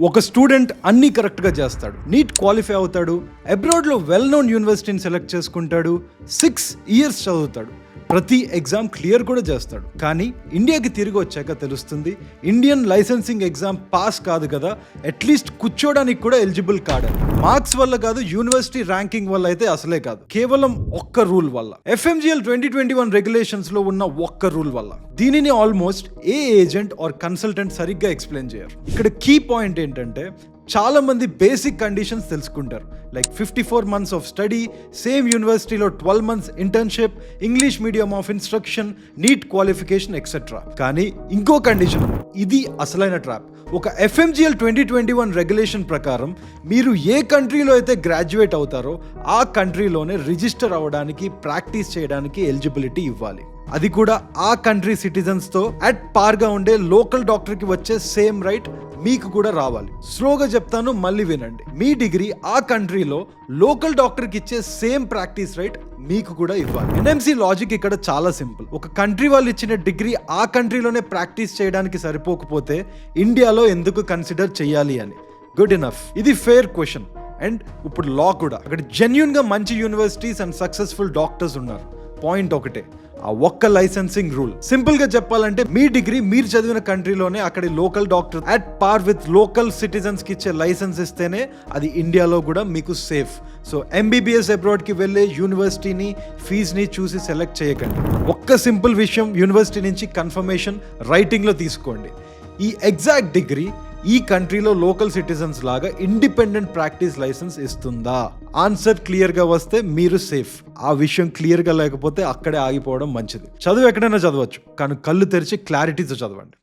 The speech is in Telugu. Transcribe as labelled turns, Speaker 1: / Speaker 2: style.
Speaker 1: ఒక స్టూడెంట్ అన్ని కరెక్ట్గా చేస్తాడు, నీట్ క్వాలిఫై అవుతాడు, అబ్రాడ్లో వెల్ నోన్ యూనివర్సిటీని సెలెక్ట్ చేసుకుంటాడు, 6 years చదువుతాడు, ప్రతి ఎగ్జామ్ క్లియర్ కూడా చేస్తాడు. కానీ ఇండియాకి తిరిగి వచ్చాక తెలుస్తుంది ఇండియన్ లైసెన్సింగ్ ఎగ్జామ్ పాస్ కాదు కదా, అట్లీస్ట్ కూర్చోడానికి కూడా ఎలిజిబుల్ కాడు. మార్క్స్ వల్ల కాదు, యూనివర్సిటీ ర్యాంకింగ్ వల్ల అయితే అసలే కాదు, కేవలం ఒక్క రూల్ వల్ల, FMGL 2021 రెగ్యులేషన్స్ లో ఉన్న ఒక్క రూల్ వల్ల. దీనిని almost a agent or consultant సరిగ్గా ఎక్స్ప్లెయిన్ చేయరు. ఇక్కడ కీ పాయింట్ ఏంటంటే చాలా మంది బేసిక్ కండిషన్స్ తెలుసుకుంటారు, like 54 months of study, same యూనివర్సిటీలో 12 months internship, English medium of instruction, NEET qualification etcetera. కానీ ఇంకో కండిషన్, ఇది అసలైన ట్రాప్. ఒక FMGL 2021 రెగ్యులేషన్ ప్రకారం మీరు ఏ కంట్రీలో అయితే గ్రాడ్యుయేట్ అవుతారో ఆ కంట్రీలోనే రిజిస్టర్ అవ్వడానికి, ప్రాక్టీస్ చేయడానికి ఎలిజిబిలిటీ ఇవ్వాలి. అది కూడా ఆ కంట్రీ సిటిజన్స్తో అట్ పార్గా ఉండే లోకల్ డాక్టర్కి వచ్చే సేమ్ రైట్ మీకు కూడా రావాలి. స్లోగా చెప్తాను, మళ్ళీ వినండి. మీ డిగ్రీ ఆ కంట్రీలో లోకల్ డాక్టర్కి ఇచ్చే సేమ్ ప్రాక్టీస్ రైట్ మీకు కూడా ఇవ్వాలి. NMC లాజిక్ ఇక్కడ చాలా సింపుల్. ఒక కంట్రీ వాళ్ళు ఇచ్చిన డిగ్రీ ఆ కంట్రీలోనే ప్రాక్టీస్ చేయడానికి సరిపోకపోతే ఇండియాలో ఎందుకు కన్సిడర్ చేయాలి అని. గుడ్ ఇనఫ్, ఇది ఫెయిర్ క్వశ్చన్. అండ్ ఇప్పుడు లా కూడా, అక్కడ జెన్యూన్ గా మంచి యూనివర్సిటీస్ అండ్ సక్సెస్ఫుల్ డాక్టర్స్ ఉన్నారు. పాయింట్ ఒకటే, ఆ ఒక్క లైసెన్సింగ్ రూల్. సింపుల్ గా చెప్పాలంటే మీ డిగ్రీ మీరు చదివిన కంట్రీలోనే అక్కడి local doctor at par with local citizens కి ఇచ్చే లైసెన్స్ ఇస్తేనే అది ఇండియాలో కూడా మీకు సేఫ్. సో MBBS అబ్రాడ్ కి వెళ్ళే యూనివర్సిటీని, ఫీజుని చూసి సెలెక్ట్ చేయకండి. ఒక్క సింపుల్ విషయం, యూనివర్సిటీ నుంచి కన్ఫర్మేషన్ రైటింగ్ లో తీసుకోండి. ఈ ఎగ్జాక్ట్ డిగ్రీ ఈ కంట్రీలో లోకల్ సిటిజన్స్ లాగా ఇండిపెండెంట్ ప్రాక్టీస్ లైసెన్స్ ఇస్తుందా? ఆన్సర్ క్లియర్ గా వస్తే మీరు సేఫ్. ఆ విషయం క్లియర్ గా లేకపోతే అక్కడే ఆగిపోవడం మంచిది. చదువు ఎక్కడైనా చదవచ్చు, కానీ కళ్ళు తెరిచి క్లారిటీతో చదవండి.